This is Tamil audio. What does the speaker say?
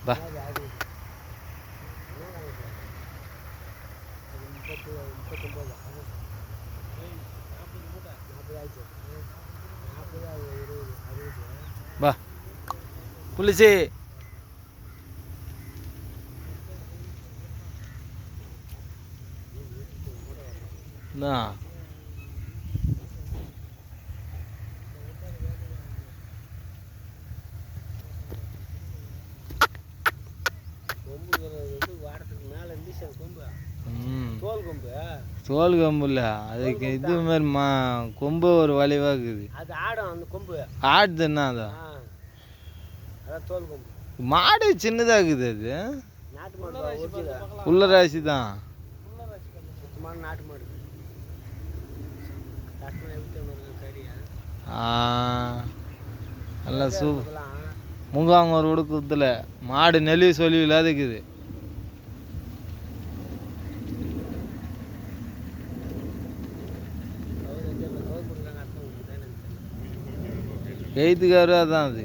பா பா புளிச்சி என்ன தோல் கொம்பு இல்லை அதுக்கு இது மாதிரி கொம்பு ஒரு வளைவாக இருக்குது. அது ஆடும் அந்த கொம்பு ஆடுது என்ன அதான் தோல் கொம்பு. மாடு சின்னதாக இருக்குது. அது நாட்டு மாடு உள்ள ராசி தான். நாட்டு மாடு நல்லா முகாங்க ஒரு உடுக்குத்துல மாடு நெல்லி சொல்லி இல்லாத இருக்குது. எய்த்துக்காரு அதான் அது.